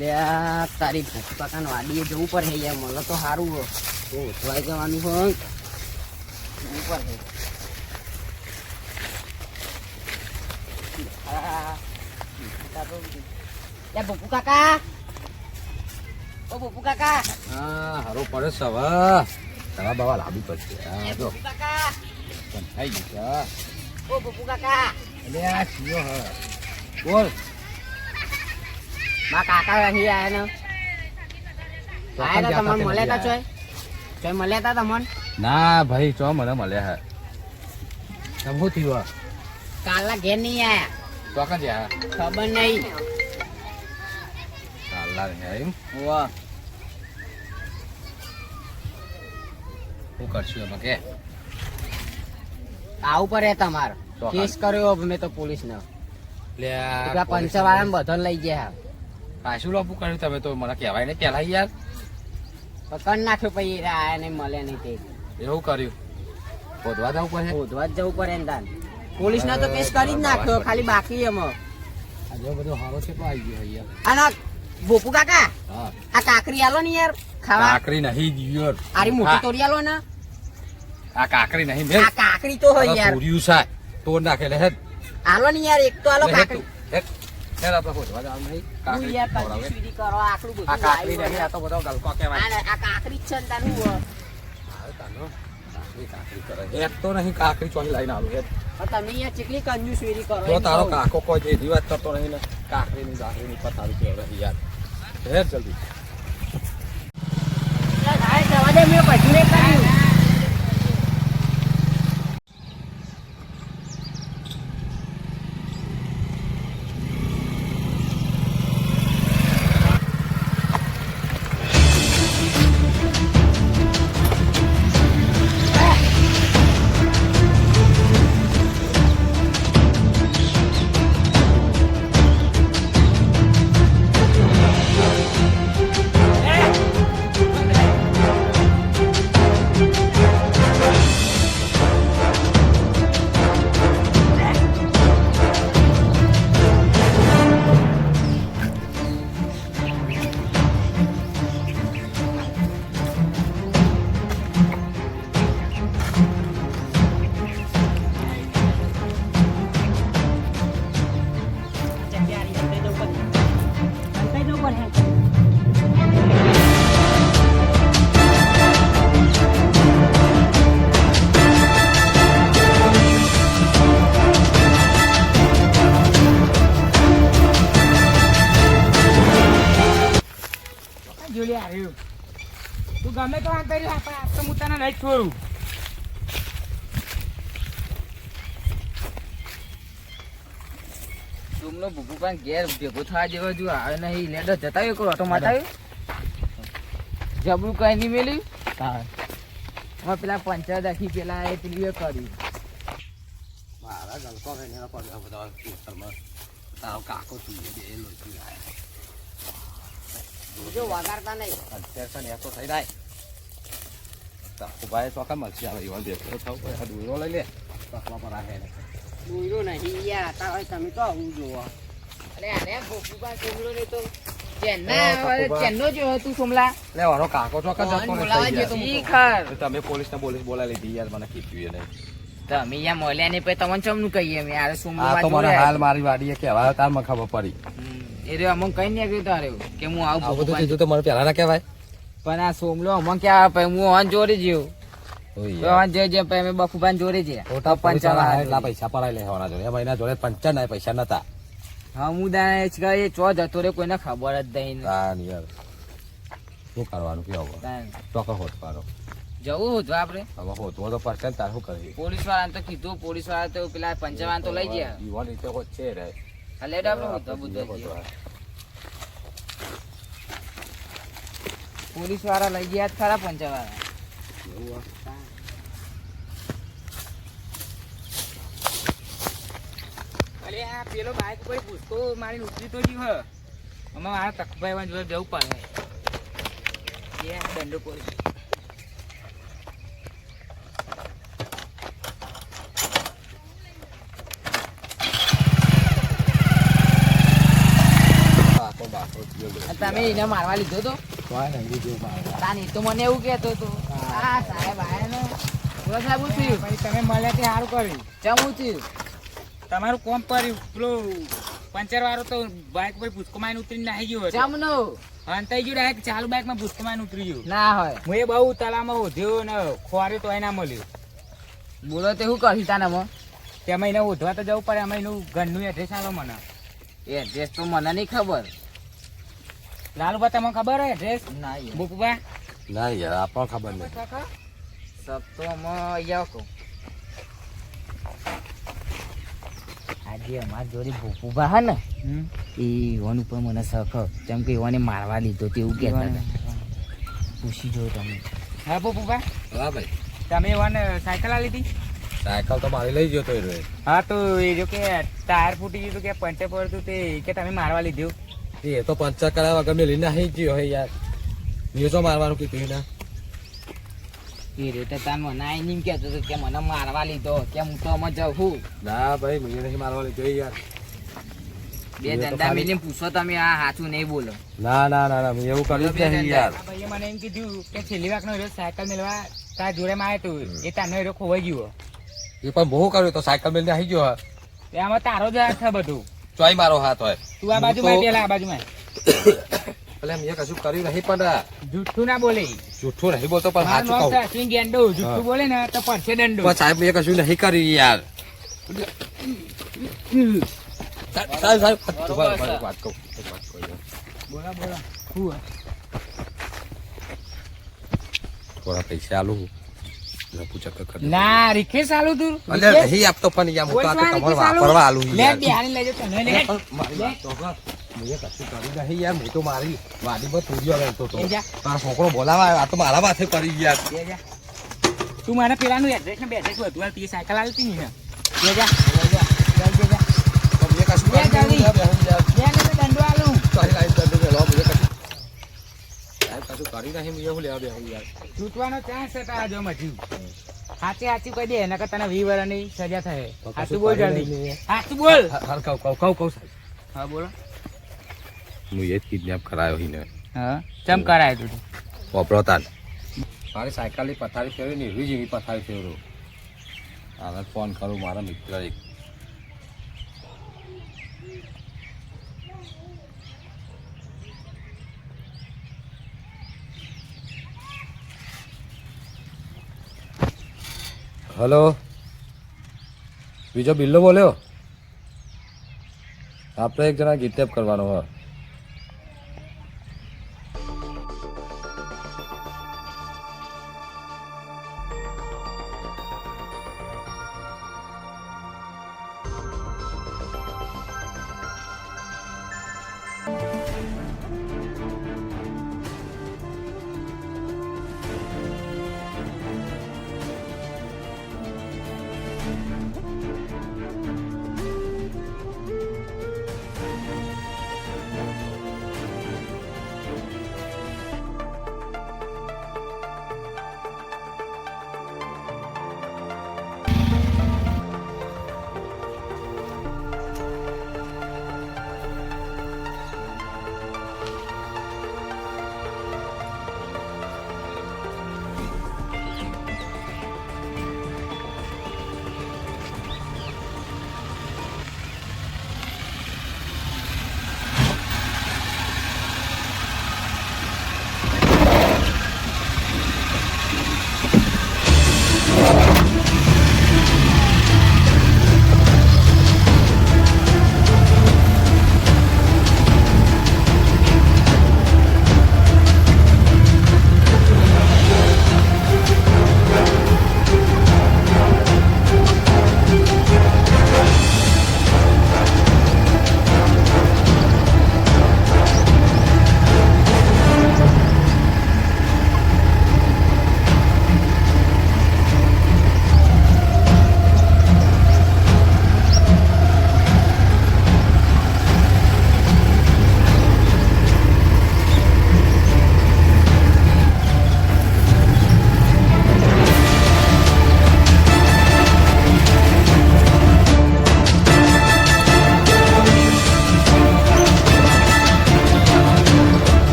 લે આ તારી ભૂખ કાકા વાડીએ જવું પડે યાર મને તો સારું હો તો ઉઠવાઈ જવાનું હોય જવું પડે લે બપુ કાકા ઓ બપુ કાકા હા હારો પડે છે હવે દવા બવા લાવવી પડશે લે જો બપુ કાકા થઈ ગયું છે ઓ બપુ કાકા એટલે આ ચિયો હ બોલ મા કાકા અહીં આયા ને આયા તા તમને મળ્યા તા ચોય મળ્યા તા તમને ના ભાઈ ચો મને મળ્યા હે તમ શું થયું કાલના ઘેર નહીં આયા ચોકન યા ખબર નહીં ચાલલા રે એમ વાહ શું કરશું એમાં કે આવું પડે તમારે ચોક્કસ. કેસ કર્યો મેં તો પોલીસ ને એટલે પંચવાળા બધો લઈ ગયા પાછું લોપું કર્યું તમે તો મને કહેવાય ને પેલા યાર પકડ નાખ્યો પછી આયા નહીં મળે નહીં તે એવું કર્યું શોધવા જવું પડે શોધવા જ જવું પડે ને તાન પોલીસ ને તો કેસ કરી જ નાખ્યો ખાલી બાકી એમાં આજે બધો હારો છે તો આવી ગયો યાર અને બોપુ કાકા હા આ કાકરી આલો ને યાર ખાવા કાકરી નહીં દિયોર આરી મોટી તોડી આલો ને આ કાકરી નહીં મેં આ કાકરી તો હોય યાર તોડ્યું છે તોડ નાખે લે હેડ આલો ને યાર એક તો આલો લે હેડ કાકરી તું હેડ હેડ આપણે શોધવા જવાનું નહીં હું કાકરી યાર ખવડાવે. કંજૂસી કરો આટલું બધું આ કાકરી લાવ્યું નહીં આ તો બધો ગલકો કહેવાય આ કાકરી જ છે ને તાનું આવે તાનો. કાકરી કરે હેડ તો નહીં કાકરી ચોહી લાઈને આવું હેડ તમે યાર ચીકલી કંજૂસી કરો તો એમ તારો કહું. કાકો કોઈ જે વાત કરતો નહીં ને કાકરીની કાકરીની પતાવી કે યાર હેડ જલ્દી એટલે ભાઈ જવા દે મેં પછી નહીં કર્યું તું ગમે તો આમ કર્યું આપણે તો હું તને નહીં છોડું તુમનો ભૂખું પણ ઘેર ભેગો થવા જેવો જો આવે નહીં લેડો જતા હોય કોઈ ઓટો મારતા જબરું કઈ નહીં મેલ્યું હવે પેલા પંચાયત આખી પેલા એ પેલું એ કર્યું મારા ગલકો ને એના પર બધા ઉત્તરમાં તારો કાકો જોઈએ બે લોચી જો વગાડતા નહીં અત્યારે ને તો થઈ જાય ઉભાઈ ચોકા મળશે આવે એવા દેખો થવું પડે આ દૂરો લઈ લે તકવા પર આવે ને દોયરો નહીં યાર આતા હોય તમે તો આવું જોવો અરે અરે ભૂખું પણ સોમલો ને તો ચેન્નો જો તું સોમલા લે વારો કાકો ચોકા જતો બોલાવા ને ગયો તો શીખર તમે પોલીસને બોલાવી લીધી યાર મને કીધું નહીં તમે યા મળ્યા ને પછી તમને ચમનું કહીએ અમે યાર સોમલો આ તો મને હાલ મારી વાડીએ કહેવાય તાર મને ખબર પડી એ રે અમુક કઈ નહીં તારે કે હું આવું આ બધું ભૂખું કીધું તો મને પહેલા ના કહેવાય પણ આ સોમલો અમુક ક્યાં પછી હું ઓન જોડે જ્યો જે જે મેં બફુભાઈ જોડે છે ખોટા પંચાવા એટલા પૈસા પડાઈ લેવાના જોડે એ મહિના જોડે 95 પૈસા નતા હા હું દાને એ ચો જતો રે કોઈને ખબર જ નહીં તાન યાર શું કરવાનું કે હવે ચોક્કસ હોત પાડો જવું હતું આપડે હવે હોત તો પરસેન્ટ તાર શું કરવી પોલીસ વાળાને તો કીધું પોલીસ વાળા તો પેલા પંચાવાન તો લઈ ગયા ઈવન રીતે હોત છે રે લેટ આપડે બુદ્ધ પોલીસ વાળા લઈ ગયા જ ખરા પંચાવાળા અરે આ પેલો બાઈક કોઈ પૂછતો મારી ઉતરી તો ગયું હ અમે મારા તકભાઈ જોડે જવું પડે એ દંડો પડી તમે એને મારવા લીધો તો કોઈ નહીં બીજું મારે તાની તો મને એવું કહેતો તો આ સાહેબ આયા ને બોલો સાહેબ હું થયું ભાઈ તમે મળ્યા તે સારું કર્યું ચમ હું થયું તમારું કોમ કર્યું પેલો પંચર વાળો તો બાઇક પર ભૂસકો માં ઉતરીને નાહી ગયો હતો ચમ નો અંતાઈ ગયું ડાયરેક્ટ ચાલુ બાઇક માં ભૂસકો માં ઉતરી ગયું ના હોય હું એ બહુ તલામાં ઓધ્યો ને ખોર્યો તો ના મળ્યું બોલો તે શું કરી તાનામાં તેમાં એને ઓધવા તો જવું પડે એમાં એનું ઘરનું એડ્રેસ આલો મને એડ્રેસ તો મને નહીં ખબર લાલુબા તમને ખબર હોય એડ્રેસ ના યાર બુકુબા ના યાર આપણને ખબર નહીં સબ તો અમે અહીંયા કહું આજે અમારી જોડે ભૂપુભા હે ને એ ઓન ઉપર મને શખ જેમ કે ઓને મારવા લીધો તેવું કહેતા હતા પૂછી જો તમે હા બુકુબા હા ભાઈ તમે ઓને સાયકલ આ લીધી સાયકલ તો મારી લઈ ગયો તો એ રોજ. હા તો એ જો કે ટાયર ફૂટી ગયું હતું કે પંચર પડતું તે કે તમે મારવા લીધું એ તો પંચર કરાવવા વગર મેં લઈને આવી ગયો હે યાર મેં તો મારવાનું કીધું ના એ રેતે તાન મને આઈને એમ કહેતો હતો કે મને મારવા લીધો કે હું તો અમે જઉં ના ભાઈ મને નહીં મારવા લીધો યાર બે એ તો ધંધા ખાલી- મિલીને પૂછો તમે આ સાચું નહીં બોલો ના ના ના ના મેં એવું કર્યું જ નહીં યાર આ ભાઈએ મને એમ કીધું કે છેલ્લી વાકનો હીરો સાયકલ મેળવા તારા જોડે માં આવ્યો તું એ તારનો હીરો ખોવાઈ ગયો એ પણ બહુ કર્યું તો સાયકલ મેં આવી ગયો એમાં તારો જ હાથ છે બધું ચોય મારો હાથ હોય તું આ બાજુમાં પેલા આ બાજુમાં એટલે મેં કશું કર્યું નહીં પણ જુઠ્ઠું ના બોલે જૂઠું નહીં બોલતો પણ મારું સાચું નામ કહું છે અશ્વિન ગેંડો જુઠ્ઠું બોલે ને તો પડશે દંડો પણ સાહેબ મેં કશું નહીં કર્યું યાર સાહેબ સાહેબ ઉભા, ઉભા, એક વાત કહું એક વાત કહું યાર. બોલા બોલા શું થોડા પૈસા આલું પૂછા કર ના રીખે ચાલુ તું અલ્યા નહીં આપતો પણ યાર હું તો આ તો તમારે વાપરવા આલું લે યાર બિહારી લઈ જતો ને લે પણ મારી વાત તો સાંભળ. મેં કશું કર્યું નહીં યાર હું તો મારી વાડીમાં તુર્યો રહેતો તો એ જા. તારો છોકરો બોલાવા આવ્યો, આ તો મારા માથે કરી યાર બે જા. તું મને પેલાનું એડ્રેસ ને બે એડ્રેસ બધું આલ. તી સાયકલ આલતી ની ને બે જા બે જા પણ મેં કશું લે કર્યું નહીં જલ્દી. યાર, બે હું યાર. બે ને તો દંડો આલું તારી લાઈન ચાલુ છે, લો, મેં કશું સાહેબ કશું કર્યું નહીં મેં હું લેવા બે હું યાર છૂટવાનો ચાન્સ છે તારા જો મજ્યું સાચી સાચી કહી દે એના કરતા તને 20 વર્ષની સજા થાય તો સાચું કશું બોલ કર્યું જલ્દી નહીં. સાચું બોલ હાલ કહું સાહેબ હા બોલો હું એ જ કિડનેપ કરાયો હિને હા ચમ કરાય તું વપરોતાન મારી સાયકલની પથારી ફેરવી ને એવી જ એવી પથારી ફેરવું આને ફોન કરું મારા મિત્ર એક હલો બીજો બિલ્લો બોલ્યો આપણે એક જણા કિડનેપ કરવાનો હોય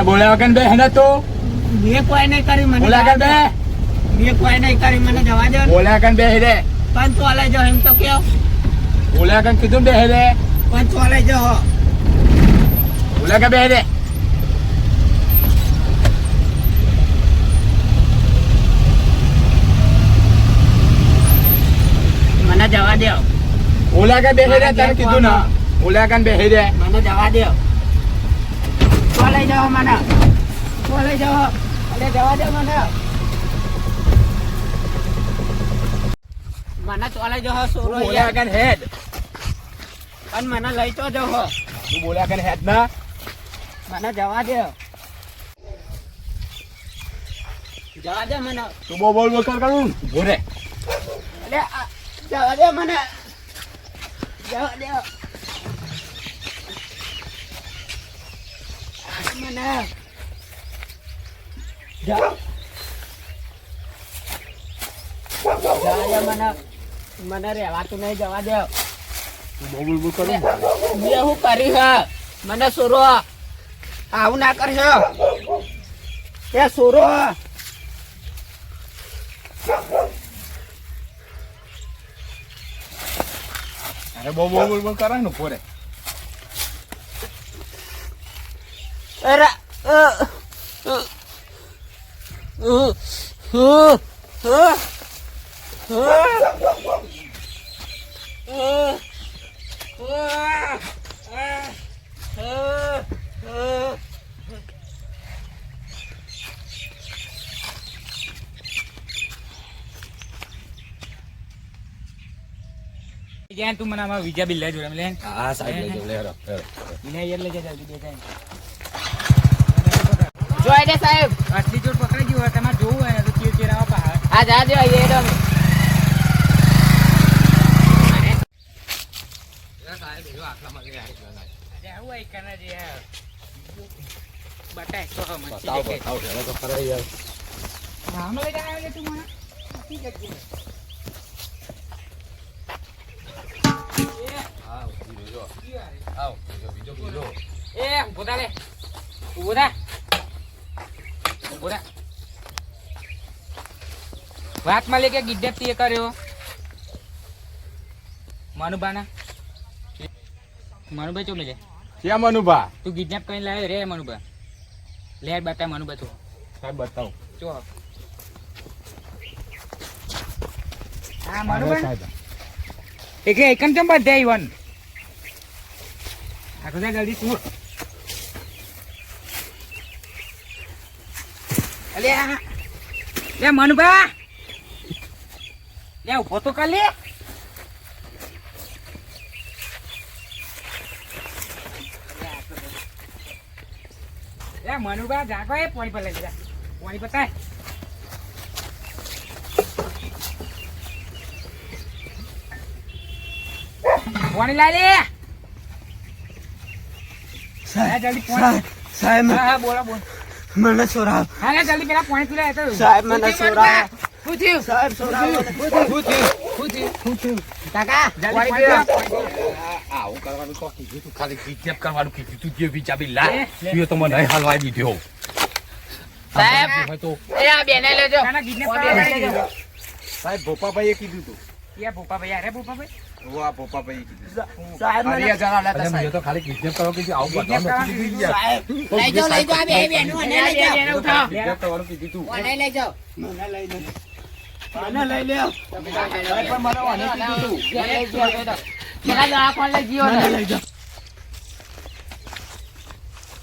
બોલ્યા વગર બે હેને તું મેં કોઈ નહીં કરી મને બોલ્યા વગર બે મેં કોઈ નહીં કરી મને જવા દો ને. બોલ્યા વગર બે હેરે પણ ચોલે જો એમ તો કેવ બોલ્યા વગર કીધું બે હેરે પણ ચોલે જો બોલ્યા વગર બે હેરે મને જવા દો બોલ્યા વગર બે હેરે તને કીધું ને બોલ્યા વગર બે હેરે મને જવા દો ચોલે જાઓ મને ચોલે જાઓ અરે જવા દો મને મને ચોલે જાઓ સોરો બોલ્યા વગર હેડ પણ મને લઈ તો જાઓ તું બોલ્યા વગર હેડ ના મને જવા દો જવા દે મને તું બહુ બોલ બોલ કરું ઉભો રે અરે જવા દે મને જવા દે મને જવા દે મને રહેવાતું નહીં જવા દે તું બહુ બોલ બોલ કરું મેં શું કર્યું છે મને સોરો આવું ના કરશો એ સોરો અરે બહુ બોલ બોલ કરે ને ઉભો રે અરે જ્યાં તું મને આમાં વિજા બિલ લઈ જોડે લે હા સાહેબ લઈ જાવ લે હેરો વિના યાર લઈ જા જલ્દી બે જાય જોઈ દે સાહેબ આટલી જોડ પકડી ગયું હોય તમારે જોવું હોય ને તો ચીર ચીરાવા પહાડ આ જાજો એ દમ આવું હોય કને જે બટાય તો બતાવ બતાવ હેરો તો ખરા યાર નામ લઈ જાય લે તું મને હા બીજો આવ બીજો બીજો એ ઉભો થા લે ઉભો થા ઉભો થા વાતમાં લે કે કિડનેપ તે કર્યો મનુભાના મનુભાઈ ચોલે છે ક્યાં મનુભા તું કિડનેપ કરીને લાવ્યો રે મનુભા લે બતા મનુભા તું સાહેબ બતાવ ચો હા મનુભા સાહેબ એટલે એકન ચમ બધે ઈવન આ બધા જલ્દી તું અલે લે મનુભા લે ઉભો તો કર લે લે મનુભા જાગો એ પાણી પર લઈ જા પાણી પતાય પાણી લાય લે હા, જલ્દી પાણી સાહેબ હા હા બોલો બોલ મને સોરાવ હા લે જલ્દી પેલા પાણી પીલા તો સાહેબ મને સોરાવ શું થયું સાહેબ સોરાવ શું થયું કાકા જલ્દી પાણી પાણી પીલા. પીલા. આવું કરવાનું તો કીધું તું ખાલી કિડનેપ કરવાનું કીધું તું જે વિચાર બી લા લે. તું તો મને હાલવા દીધો સાહેબ હોય તો એ આ બેને લેજો કાના kidnap કરવા લઈ સાહેબ ભોપાભાઈએ કીધું તું યા ભૂપાભાઈ અરે ભૂપાભાઈ ઓ આ ભોપાભાઈએ કીધું સાહેબ મને અરે મને તો ખાલી કિડનેપ કરવા કીધું આવું Kidnap બતાવવાનું કરવાનું કીધું યાર. સાહેબ લઈ જાઓ આ બે બેનો મને લઈ જાઓ એને ઉઠાવો. કિડનેપ કરવાનું કીધું તું મને લઈ જાઓ મને લઈ લો મને લઈ લ્યો સાહેબ પણ મને ઓને કીધું તું પેલા દવાખાને લઈ ગયો મને લઈ જાઓ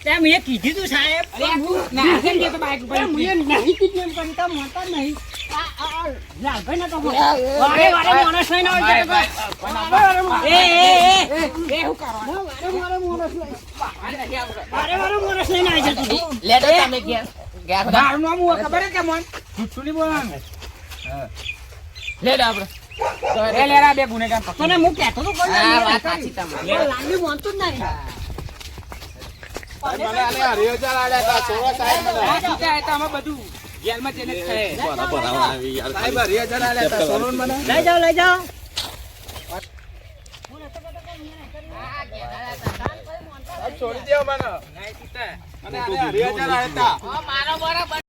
તેમ એ કીધું તું સાહેબ અરે હું ના કેમ કે તો બાઈક ઉપર મુએ નહીં કીધું એમ કરતા મોટા નહીં આ લાલભાઈ ના તો વારે વારે માણસ નહીં ના હોય એ હું કરવાનું વારે વારે માણસ નહીં ના જતું લેડો તમે ગયા મારું નામ હું ખબર હે કે મન જૂઠું નહીં બોલવાનું લેડો આપણે એ લેરા બે ગુનેગાર પકડ મને હું કહેતો તો કોઈ હા, વાત વાત સાચી સાચી તમારી લાંબી મોનતું જ નહીં મને આલે હરિયોજાર આલે તા સોરા સાહેબ મને આ સીધા એ તો અમે બધું જેલમાં જઈને જ ખાઈએ. સાહેબ હરિયોજાર આલે તા સોરોન મને લઈ જાઓ લઈ જાઓ છોડી દેવો મને નહીં તું તાર. મને આને હરિહર આવ્યા હતા મારો બરાબર